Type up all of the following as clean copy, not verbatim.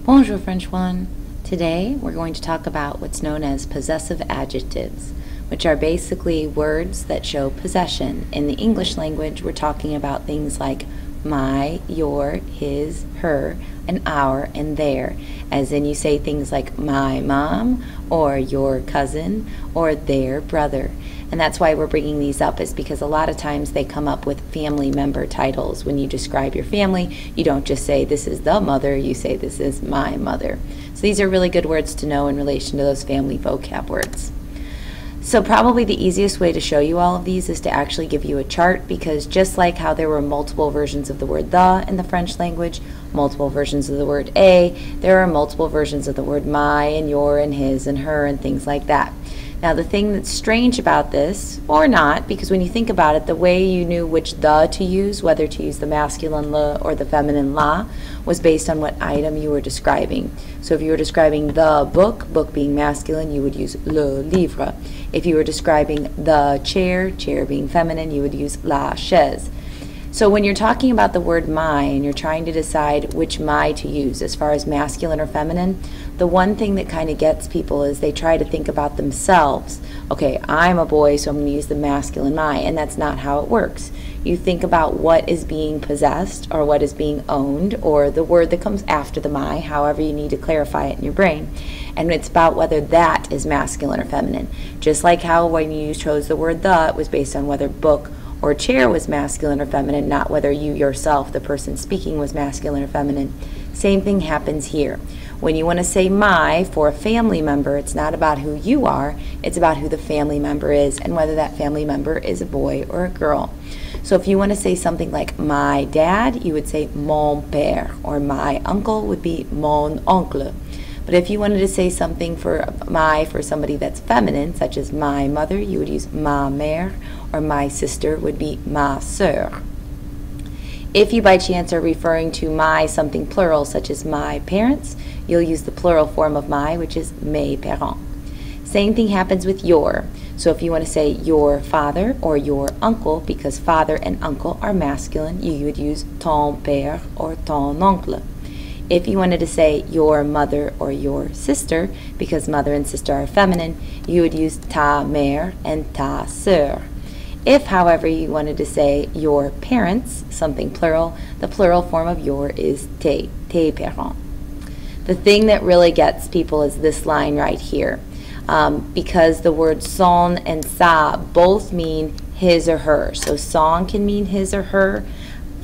Bonjour, French one. Today we're going to talk about what's known as possessive adjectives, which are basically words that show possession. In the English language, we're talking about things like my, your, his, her, and our, and their, as in you say things like my mom, or your cousin, or their brother. And that's why we're bringing these up, is because a lot of times they come up with family member titles. When you describe your family, you don't just say this is the mother, you say this is my mother. So these are really good words to know in relation to those family vocab words. So probably the easiest way to show you all of these is to actually give you a chart, because just like how there were multiple versions of the word the in the French language, multiple versions of the word a, there are multiple versions of the word my and your and his and her and things like that. Now the thing that's strange about this, or not, because when you think about it, the way you knew which the to use, whether to use the masculine le or the feminine la, was based on what item you were describing. So if you were describing the book, book being masculine, you would use le livre. If you were describing the chair, chair being feminine, you would use la chaise. So when you're talking about the word my and you're trying to decide which my to use as far as masculine or feminine, the one thing that kind of gets people is they try to think about themselves. Okay, I'm a boy, so I'm going to use the masculine my, and that's not how it works. You think about what is being possessed or what is being owned, or the word that comes after the my, however you need to clarify it in your brain. And it's about whether that is masculine or feminine. Just like how when you chose the word the, it was based on whether book or chair was masculine or feminine, not whether you yourself, the person speaking, was masculine or feminine. Same thing happens here. When you want to say my for a family member, it's not about who you are, it's about who the family member is and whether that family member is a boy or a girl. So if you want to say something like my dad, you would say mon père, or my uncle would be mon oncle. But if you wanted to say something for my for somebody that's feminine, such as my mother, you would use ma mère, or my sister would be ma sœur. If you by chance are referring to my something plural, such as my parents, you'll use the plural form of my, which is mes parents. Same thing happens with your. So if you want to say your father or your uncle, because father and uncle are masculine, you would use ton père or ton oncle. If you wanted to say your mother or your sister, because mother and sister are feminine, you would use ta mère and ta sœur. If, however, you wanted to say your parents, something plural, the plural form of your is tes parents. The thing that really gets people is this line right here, because the words son and sa both mean his or her. So son can mean his or her,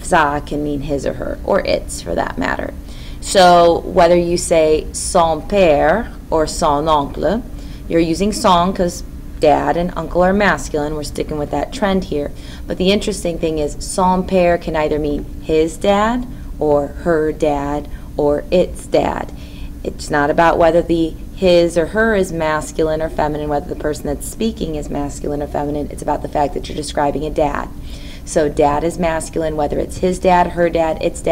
sa can mean his or her, or its for that matter. So whether you say son père or son oncle, you're using son because dad and uncle are masculine. We're sticking with that trend here. But the interesting thing is son père can either mean his dad or her dad or its dad. It's not about whether the his or her is masculine or feminine, whether the person that's speaking is masculine or feminine. It's about the fact that you're describing a dad. So dad is masculine, whether it's his dad, her dad, it's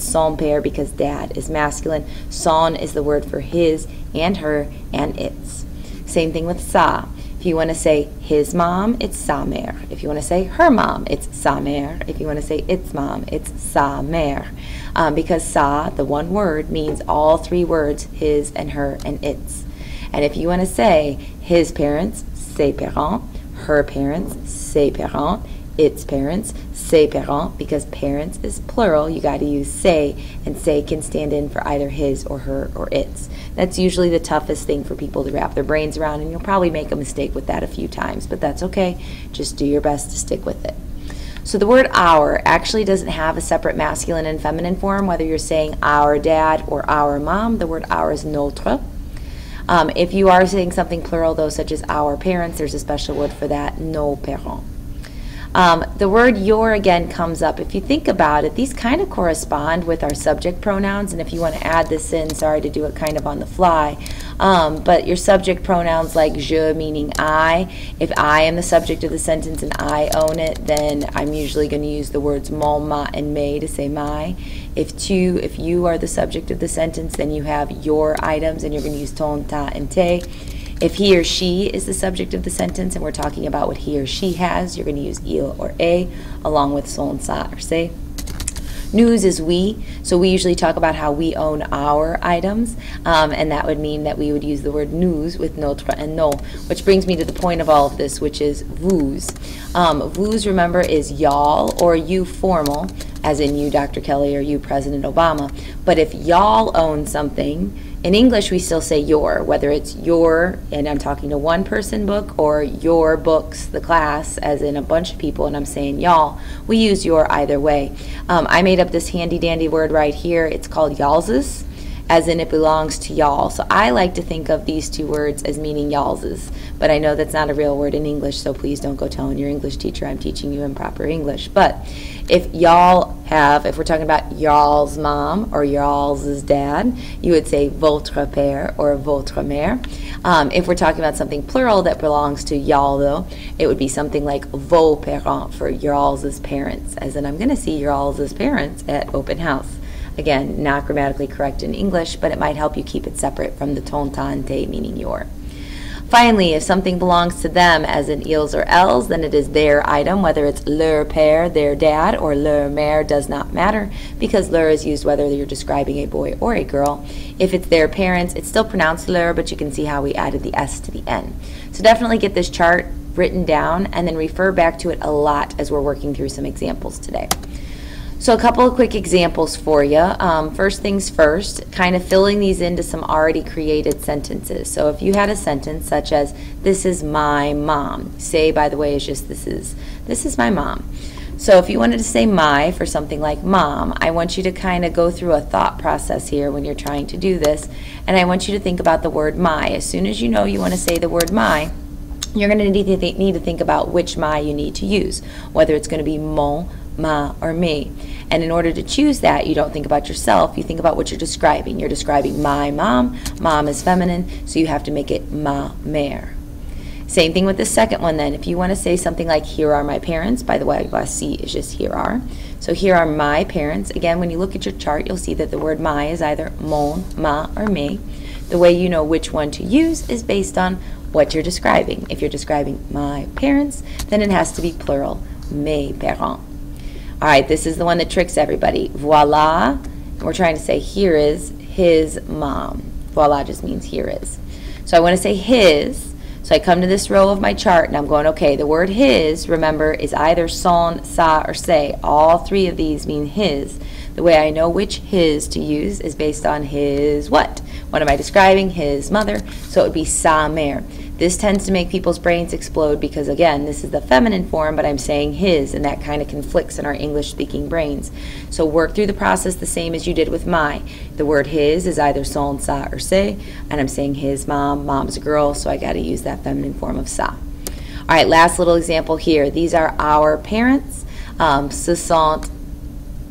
son père because dad is masculine. Son is the word for his and her and its. Same thing with sa. If you want to say his mom, it's sa mère. If you want to say her mom, it's sa mère. If you want to say its mom, it's sa mère. Because sa, the one word, means all three words, his and her and its. And if you want to say his parents, ses parents, her parents, ses parents, its parents, ses parents, because parents is plural, you got to use say, and say can stand in for either his or her or its. That's usually the toughest thing for people to wrap their brains around, and you'll probably make a mistake with that a few times, but that's okay. Just do your best to stick with it. So the word our actually doesn't have a separate masculine and feminine form, whether you're saying our dad or our mom. The word our is notre. If you are saying something plural, though, such as our parents, there's a special word for that, nos parents. The word your again comes up. If you think about it, these kind of correspond with our subject pronouns, and if you want to add this in, sorry to do it kind of on the fly, but your subject pronouns like je meaning I, if I am the subject of the sentence and I own it, then I'm usually going to use the words mon, ma, and mes to say my. If you are the subject of the sentence, then you have your items and you're going to use ton, ta, and te. If he or she is the subject of the sentence and we're talking about what he or she has, you're going to use il or a along with son, sa, or se. Nous is we, so we usually talk about how we own our items, and that would mean that we would use the word nous with notre and nos, which brings me to the point of all of this, which is vous. Vous, remember, is y'all or you formal, as in you, Dr. Kelly, or you, President Obama. But if y'all own something, in English we still say your, whether it's your, and I'm talking to one person book, or your books, the class, as in a bunch of people, and I'm saying y'all. We use your either way. I made up this handy dandy word right here. It's called y'allses, as in it belongs to y'all. So I like to think of these two words as meaning y'allses, but I know that's not a real word in English, so please don't go telling your English teacher I'm teaching you improper English. But if y'all have, if we're talking about y'all's mom or y'all's dad, you would say votre père or votre mère. If we're talking about something plural that belongs to y'all, though, it would be something like vos parents for y'all's parents, as in I'm going to see y'all's parents at open house. Again, not grammatically correct in English, but it might help you keep it separate from the ton, tan, te, meaning your. Finally, if something belongs to them, as in ils or elles, then it is their item, whether it's leur père, their dad, or leur mère does not matter, because leur is used whether you're describing a boy or a girl. If it's their parents, it's still pronounced leur, but you can see how we added the S to the N. So definitely get this chart written down and then refer back to it a lot as we're working through some examples today. So a couple of quick examples for you. First things first, kind of filling these into some already created sentences. So if you had a sentence such as, this is my mom. Say, by the way, is just this is my mom. So if you wanted to say my for something like mom, I want you to kind of go through a thought process here when you're trying to do this, and I want you to think about the word my. As soon as you know you want to say the word my, you're going to need to think about which my you need to use, whether it's going to be mon, ma, or me. And in order to choose that, you don't think about yourself, you think about what you're describing. You're describing my mom. Mom is feminine, so you have to make it ma mère. Same thing with the second one then. If you want to say something like, here are my parents, by the way, voici is just here are. So here are my parents. Again, when you look at your chart, you'll see that the word my is either mon, ma, or me. The way you know which one to use is based on what you're describing. If you're describing my parents, then it has to be plural, mes parents. All right, this is the one that tricks everybody. Voila, and we're trying to say here is his mom. Voila just means here is. So I want to say his, so I come to this row of my chart and I'm going, okay, the word his, remember, is either son, sa, or say. All three of these mean his. The way I know which his to use is based on his what? What am I describing? His mother, so it would be sa mère. This tends to make people's brains explode because, again, this is the feminine form, but I'm saying his, and that kind of conflicts in our English-speaking brains. So work through the process the same as you did with my. The word his is either son, sa, or say, and I'm saying his mom. Mom's a girl, so I got to use that feminine form of sa. All right, last little example here. These are our parents. Ce sont,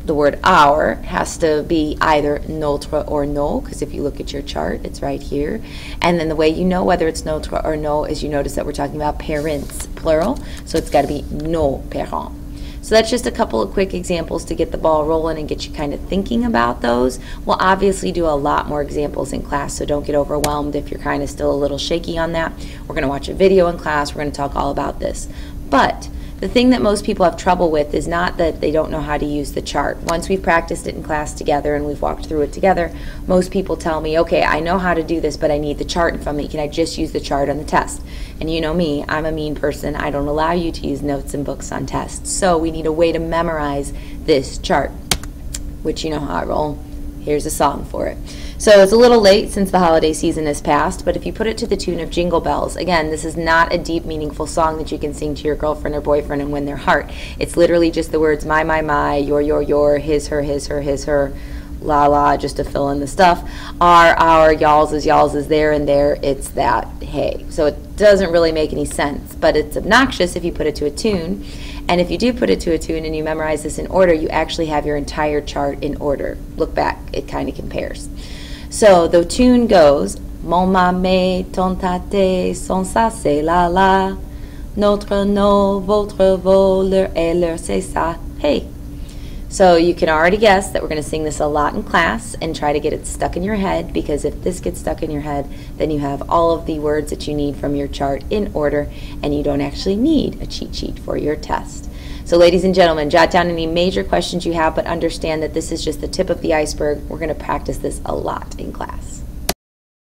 the word our has to be either notre or nos, because if you look at your chart, it's right here. And then the way you know whether it's notre or nos is you notice that we're talking about parents, plural, so it's got to be nos parents. So that's just a couple of quick examples to get the ball rolling and get you kind of thinking about those. We'll obviously do a lot more examples in class, so don't get overwhelmed if you're kind of still a little shaky on that. We're going to watch a video in class. We're going to talk all about this. But the thing that most people have trouble with is not that they don't know how to use the chart. Once we've practiced it in class together and we've walked through it together, most people tell me, okay, I know how to do this, but I need the chart in front of me. Can I just use the chart on the test? And you know me, I'm a mean person. I don't allow you to use notes and books on tests. So we need a way to memorize this chart, which you know how I roll. Here's a song for it. So it's a little late since the holiday season has passed, but if you put it to the tune of Jingle Bells, again, this is not a deep, meaningful song that you can sing to your girlfriend or boyfriend and win their heart. It's literally just the words my, your, his, her, la, la, just to fill in the stuff. Our, y'all's is there, and there, it's that, hey. So it doesn't really make any sense, but it's obnoxious if you put it to a tune. And if you do put it to a tune and you memorize this in order, you actually have your entire chart in order. Look back, it kind of compares. So the tune goes, mon mamé, ton tate, son ça, c'est la la, notre no, votre vo, leur et leur c'est ça, hey. So you can already guess that we're going to sing this a lot in class and try to get it stuck in your head, because if this gets stuck in your head, then you have all of the words that you need from your chart in order, and you don't actually need a cheat sheet for your test. So ladies and gentlemen, jot down any major questions you have, but understand that this is just the tip of the iceberg. We're going to practice this a lot in class.